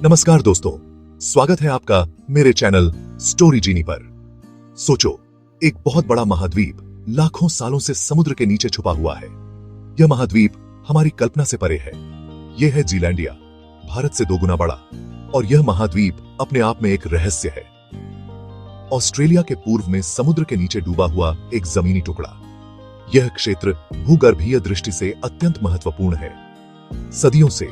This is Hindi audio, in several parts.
नमस्कार दोस्तों, स्वागत है आपका मेरे चैनल स्टोरी जीनी पर। सोचो, एक बहुत बड़ा महाद्वीप लाखों सालों से समुद्र के नीचे छुपा हुआ है। यह महाद्वीप हमारी कल्पना से परे है। यह है जीलैंडिया, भारत से 2 गुना बड़ा, और यह महाद्वीप अपने आप में एक रहस्य है। ऑस्ट्रेलिया के पूर्व में समुद्र के नीचे डूबा हुआ एक जमीनी टुकड़ा। यह क्षेत्र भूगर्भीय दृष्टि से अत्यंत महत्वपूर्ण है। सदियों से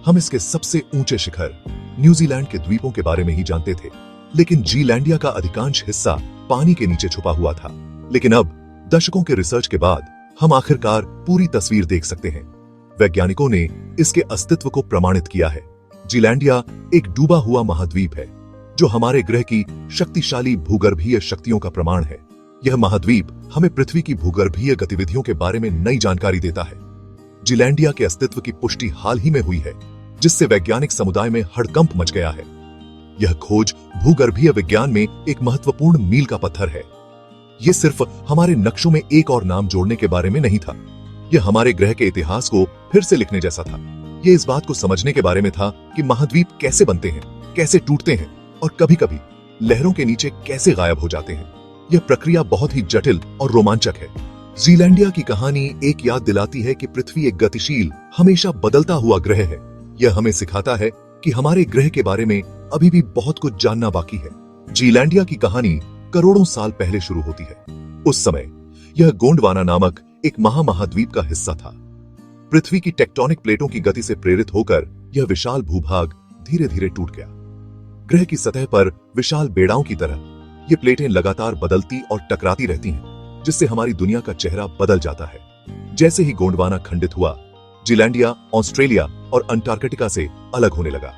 हम इसके सबसे ऊंचे शिखर न्यूजीलैंड के द्वीपों के बारे में ही जानते थे, लेकिन जीलैंडिया का अधिकांश हिस्सा पानी के नीचे छुपा हुआ था। लेकिन अब दशकों के रिसर्च के बाद हम आखिरकार पूरी तस्वीर देख सकते हैं। वैज्ञानिकों ने इसके अस्तित्व को प्रमाणित किया है। जीलैंडिया एक डूबा हुआ महाद्वीप है जो हमारे ग्रह की शक्तिशाली भूगर्भीय शक्तियों का प्रमाण है। यह महाद्वीप हमें पृथ्वी की भूगर्भीय गतिविधियों के बारे में नई जानकारी देता है। जीलैंडिया के अस्तित्व की पुष्टि हाल ही में हुई है, जिससे वैज्ञानिक समुदाय में हड़कंप मच गया है। यह खोज भूगर्भीय विज्ञान में एक महत्वपूर्ण मील का पत्थर है। यह सिर्फ हमारे नक्शों में एक और नाम जोड़ने के बारे में नहीं था, यह हमारे ग्रह के इतिहास को फिर से लिखने जैसा था। यह इस बात को समझने के बारे में था कि महाद्वीप कैसे बनते हैं, कैसे टूटते हैं और कभी-कभी लहरों के नीचे कैसे गायब हो जाते हैं। यह प्रक्रिया बहुत ही जटिल और रोमांचक है। जीलैंडिया की कहानी एक याद दिलाती है कि पृथ्वी एक गतिशील, हमेशा बदलता हुआ ग्रह है। यह हमें सिखाता है कि हमारे ग्रह के बारे में अभी भी बहुत कुछ जानना बाकी है। जीलैंडिया की कहानी करोड़ों साल पहले शुरू होती है। उस समय यह गोंडवाना नामक एक महाद्वीप का हिस्सा था। पृथ्वी की टेक्टोनिक प्लेटों की गति से प्रेरित होकर यह विशाल भूभाग धीरे धीरे टूट गया। ग्रह की सतह पर विशाल बेड़ाओं की तरह ये प्लेटें लगातार बदलती और टकराती रहती हैं, जिससे हमारी दुनिया का चेहरा बदल जाता है। जैसे ही गोंडवाना खंडित हुआ, जीलैंडिया ऑस्ट्रेलिया और अंटार्कटिका से अलग होने लगा।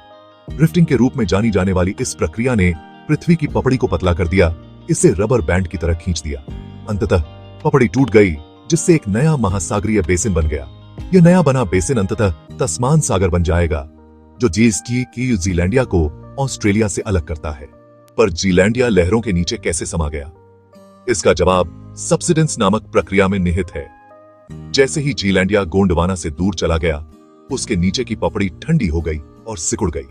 ड्रिफ्टिंग के रूप में जानी जाने वाली इस प्रक्रिया ने पृथ्वी की पपड़ी को पतला कर दिया, इसे रबर बैंड की तरह खींच दिया। अंततः पपड़ी टूट गई, जिससे एक नया महासागरीय बेसिन बन गया। यह नया बना बेसिन अंततः तस्मान सागर बन जाएगा, जो जीलैंडिया को ऑस्ट्रेलिया से अलग करता है। पर जीलैंडिया लहरों के नीचे कैसे समा गया? इसका जवाब सबसिडेंस नामक प्रक्रिया में निहित है। जैसे ही जीलैंडिया गोंडवाना से दूर चला गया, उसके नीचे की पपड़ी ठंडी हो गई और सिकुड़ गई।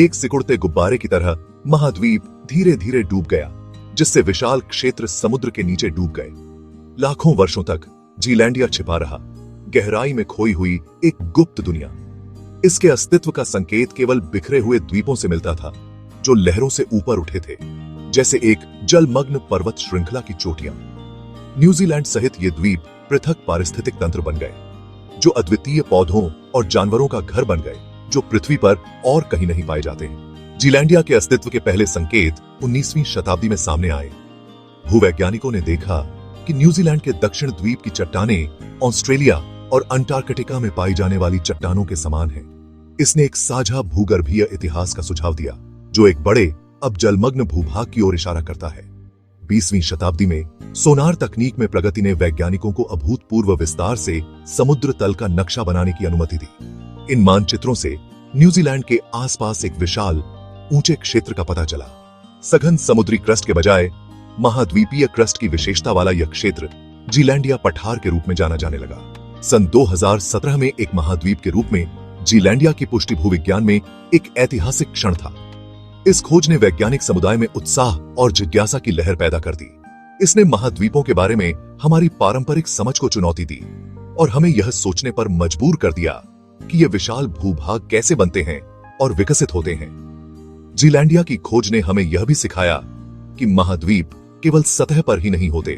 एक सिकुड़ते गुब्बारे की तरह महाद्वीप धीरे धीरे डूब गया, जिससे विशाल क्षेत्र समुद्र के नीचे डूब गए। लाखों वर्षों तक जीलैंडिया छिपा रहा, गहराई में खोई हुई एक गुप्त दुनिया। इसके अस्तित्व का संकेत केवल बिखरे हुए द्वीपों से मिलता था, जो लहरों से ऊपर उठे थे, जैसे एक जलमग्न पर्वत श्रृंखला की चोटियां। न्यूजीलैंड सहित ये द्वीप पृथक पारिस्थितिक तंत्र बन गए, जो अद्वितीय पौधों और जानवरों का घर बन गए, जो पृथ्वी पर और कहीं नहीं पाए जाते हैं। जीलैंडिया के अस्तित्व के पहले संकेत 19वीं शताब्दी में सामने आए। भूवैज्ञानिकों ने देखा कि न्यूजीलैंड के दक्षिण द्वीप की चट्टानें ऑस्ट्रेलिया और अंटार्कटिका में पाई जाने वाली चट्टानों के समान हैं। इसने एक साझा भूगर्भीय इतिहास का सुझाव दिया, जो एक बड़े, अब जलमग्न भूभाग की ओर इशारा करता है। 20वीं शताब्दी में सोनार तकनीक में प्रगति ने वैज्ञानिकों को अभूतपूर्व विस्तार से समुद्र तल का नक्शा बनाने की अनुमति दी। इन मानचित्रों से न्यूजीलैंड के आसपास एक विशाल, ऊंचे क्षेत्र का पता चला। सघन समुद्री क्रस्ट के बजाय महाद्वीपीय क्रस्ट की विशेषता वाला यह क्षेत्र जीलैंडिया पठार के रूप में जाना जाने लगा। सन 2017 में एक महाद्वीप के रूप में जीलैंडिया की पुष्टि भूविज्ञान में एक ऐतिहासिक क्षण था। इस खोज ने वैज्ञानिक समुदाय में उत्साह और जिज्ञासा की लहर पैदा कर दी। इसने महाद्वीपों के बारे में हमारी पारंपरिक समझ को चुनौती दी और हमें यह सोचने पर मजबूर कर दिया कि ये विशाल भूभाग कैसे बनते हैं और विकसित होते हैं। जीलैंडिया की खोज ने हमें यह भी सिखाया कि महाद्वीप केवल सतह पर ही नहीं होते,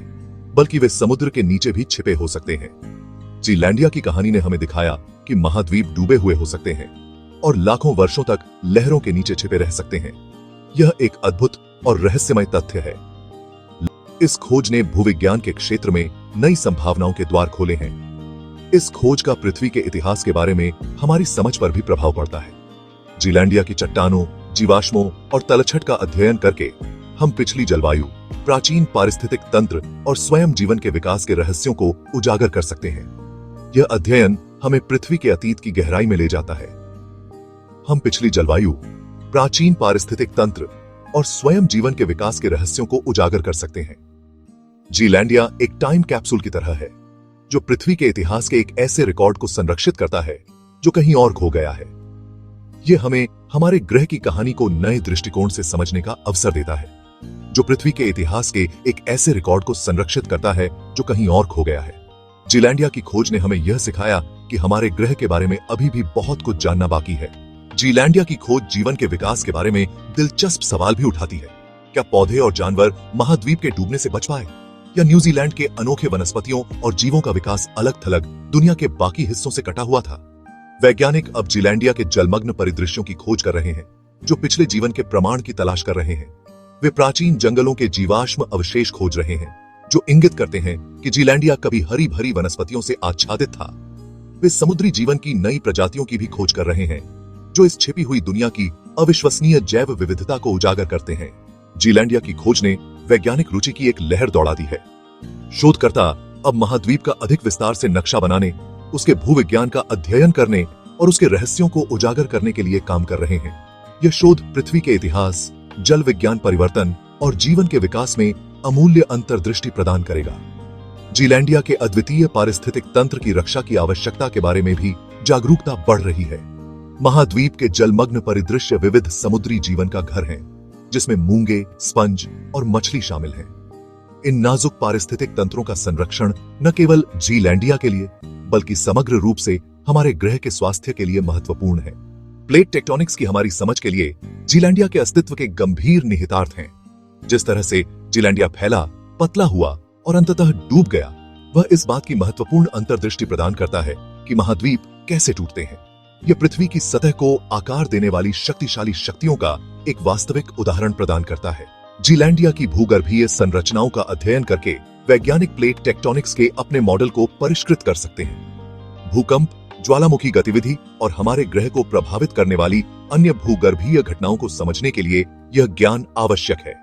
बल्कि वे समुद्र के नीचे भी छिपे हो सकते हैं। जीलैंडिया की कहानी ने हमें दिखाया कि महाद्वीप डूबे हुए हो सकते हैं और लाखों वर्षों तक लहरों के नीचे छिपे रह सकते हैं। यह एक अद्भुत और रहस्यमय तथ्य है। इस खोज ने भूविज्ञान के क्षेत्र में नई संभावनाओं के द्वार खोले हैं। इस खोज का पृथ्वी के इतिहास के बारे में हमारी समझ पर भी प्रभाव पड़ता है। जीलैंडिया की चट्टानों, जीवाश्मों और तलछट का अध्ययन करके हम पिछली जलवायु, प्राचीन पारिस्थितिक तंत्र और स्वयं जीवन के विकास के रहस्यों को उजागर कर सकते हैं। यह अध्ययन हमें पृथ्वी के अतीत की गहराई में ले जाता है। हम पिछली जलवायु, प्राचीन पारिस्थितिक तंत्र और स्वयं जीवन के विकास के रहस्यों को उजागर कर सकते हैं। जीलैंडिया एक टाइम कैप्सूल की तरह है, जो पृथ्वी के इतिहास के एक ऐसे रिकॉर्ड को संरक्षित करता है जो कहीं और खो गया है। ये हमें हमारे ग्रह की कहानी को नए दृष्टिकोण से समझने का अवसर देता है, जो पृथ्वी के इतिहास के एक ऐसे रिकॉर्ड को संरक्षित करता है जो कहीं और खो गया है। जीलैंडिया की खोज ने हमें यह सिखाया कि हमारे ग्रह के बारे में अभी भी बहुत कुछ जानना बाकी है। जीलैंडिया की खोज जीवन के विकास के बारे में दिलचस्प सवाल भी उठाती है। क्या पौधे और जानवर महाद्वीप के डूबने से बच पाए, या न्यूजीलैंड के अनोखे वनस्पतियों और जीवों का विकास अलग थलग दुनिया के बाकी हिस्सों से कटा हुआ था? वैज्ञानिक अब जीलैंडिया के जलमग्न परिदृश्यों की खोज कर रहे हैं, जो पिछले जीवन के प्रमाण की तलाश कर रहे हैं। वे प्राचीन जंगलों के जीवाश्म अवशेष खोज रहे हैं, जो इंगित करते हैं कि जीलैंडिया कभी हरी भरी वनस्पतियों से आच्छादित था। वे समुद्री जीवन की नई प्रजातियों की भी खोज कर रहे हैं, जो इस छिपी हुई दुनिया की अविश्वसनीय जैव विविधता को उजागर करते हैं। जीलैंडिया की खोज ने वैज्ञानिक रुचि की एक लहर दौड़ा दी है। शोधकर्ता अब महाद्वीप का अधिक विस्तार से नक्शा बनाने, उसके भूविज्ञान का अध्ययन करने और उसके रहस्यों को उजागर करने के लिए काम कर रहे हैं। यह शोध पृथ्वी के इतिहास, जल विज्ञान परिवर्तन और जीवन के विकास में अमूल्य अंतर्दृष्टि प्रदान करेगा। जीलैंडिया के अद्वितीय पारिस्थितिक तंत्र की रक्षा की आवश्यकता के बारे में भी जागरूकता बढ़ रही है। महाद्वीप के जलमग्न परिदृश्य विविध समुद्री जीवन का घर हैं, जिसमें मूंगे, स्पंज और मछली शामिल हैं। इन नाजुक पारिस्थितिक तंत्रों का संरक्षण न केवल जीलैंडिया के लिए, बल्कि समग्र रूप से हमारे ग्रह के स्वास्थ्य के लिए महत्वपूर्ण है। प्लेट टेक्टोनिक्स की हमारी समझ के लिए जीलैंडिया के अस्तित्व के गंभीर निहितार्थ हैं। जिस तरह से जीलैंडिया फैला, पतला हुआ और अंततः डूब गया, वह इस बात की महत्वपूर्ण अंतर्दृष्टि प्रदान करता है कि महाद्वीप कैसे टूटते हैं। यह पृथ्वी की सतह को आकार देने वाली शक्तिशाली शक्तियों का एक वास्तविक उदाहरण प्रदान करता है। जीलैंडिया की भूगर्भीय संरचनाओं का अध्ययन करके वैज्ञानिक प्लेट टेक्टोनिक्स के अपने मॉडल को परिष्कृत कर सकते हैं। भूकंप, ज्वालामुखी गतिविधि और हमारे ग्रह को प्रभावित करने वाली अन्य भूगर्भीय घटनाओं को समझने के लिए यह ज्ञान आवश्यक है।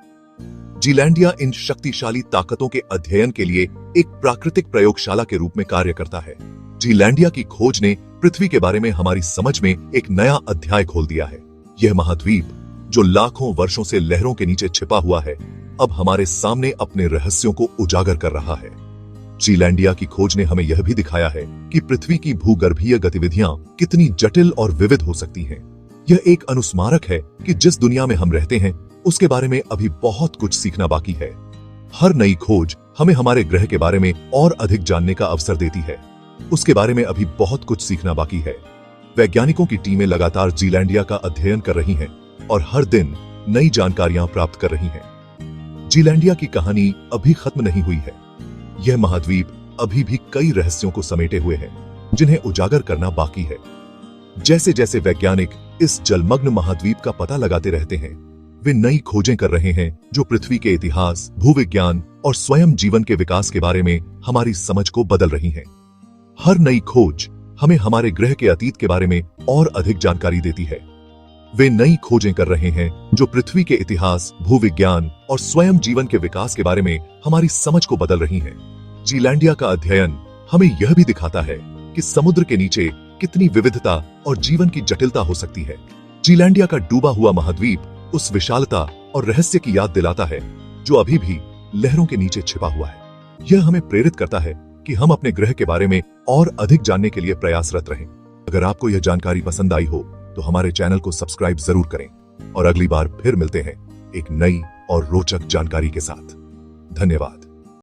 जीलैंडिया इन शक्तिशाली ताकतों के अध्ययन के लिए एक प्राकृतिक प्रयोगशाला के रूप में कार्य करता है। जीलैंडिया की खोज ने पृथ्वी के बारे में हमारी समझ में एक नया अध्याय खोल दिया है। यह महाद्वीप, जो लाखों वर्षों से लहरों के नीचे छिपा हुआ है, अब हमारे सामने अपने रहस्यों को उजागर कर रहा है। जीलैंडिया की खोज ने हमें यह भी दिखाया है कि पृथ्वी की भूगर्भीय गतिविधियां कितनी जटिल और विविध हो सकती हैं। यह एक अनुस्मारक है कि जिस दुनिया में हम रहते हैं, उसके बारे में अभी बहुत कुछ सीखना बाकी है। हर नई खोज हमें हमारे ग्रह के बारे में और अधिक जानने का अवसर देती है। उसके बारे में अभी बहुत कुछ सीखना बाकी है। वैज्ञानिकों की टीमें लगातार जीलैंडिया का अध्ययन कर रही हैं और हर दिन नई जानकारियां प्राप्त कर रही हैं। जीलैंडिया की कहानी अभी खत्म नहीं हुई है। यह महाद्वीप अभी भी कई रहस्यों को समेटे हुए है, जिन्हें उजागर करना बाकी है। जैसे जैसे वैज्ञानिक इस जलमग्न महाद्वीप का पता लगाते रहते हैं, वे नई खोजें कर रहे हैं जो पृथ्वी के इतिहास, भूविज्ञान और स्वयं जीवन के विकास के बारे में हमारी समझ को बदल रही हैं। हर नई खोज हमें हमारे ग्रह के अतीत के बारे में और अधिक जानकारी देती है। वे नई खोजें कर रहे हैं जो पृथ्वी के इतिहास, भूविज्ञान और स्वयं जीवन के विकास के बारे में हमारी समझ को बदल रही हैं। जीलैंडिया का अध्ययन हमें यह भी दिखाता है कि समुद्र के नीचे कितनी विविधता और जीवन की जटिलता हो सकती है। जीलैंडिया का डूबा हुआ महाद्वीप उस विशालता और रहस्य की याद दिलाता है जो अभी भी लहरों के नीचे छिपा हुआ है। यह हमें प्रेरित करता है कि हम अपने ग्रह के बारे में और अधिक जानने के लिए प्रयासरत रहें। अगर आपको यह जानकारी पसंद आई हो तो हमारे चैनल को सब्सक्राइब जरूर करें और अगली बार फिर मिलते हैं एक नई और रोचक जानकारी के साथ। धन्यवाद।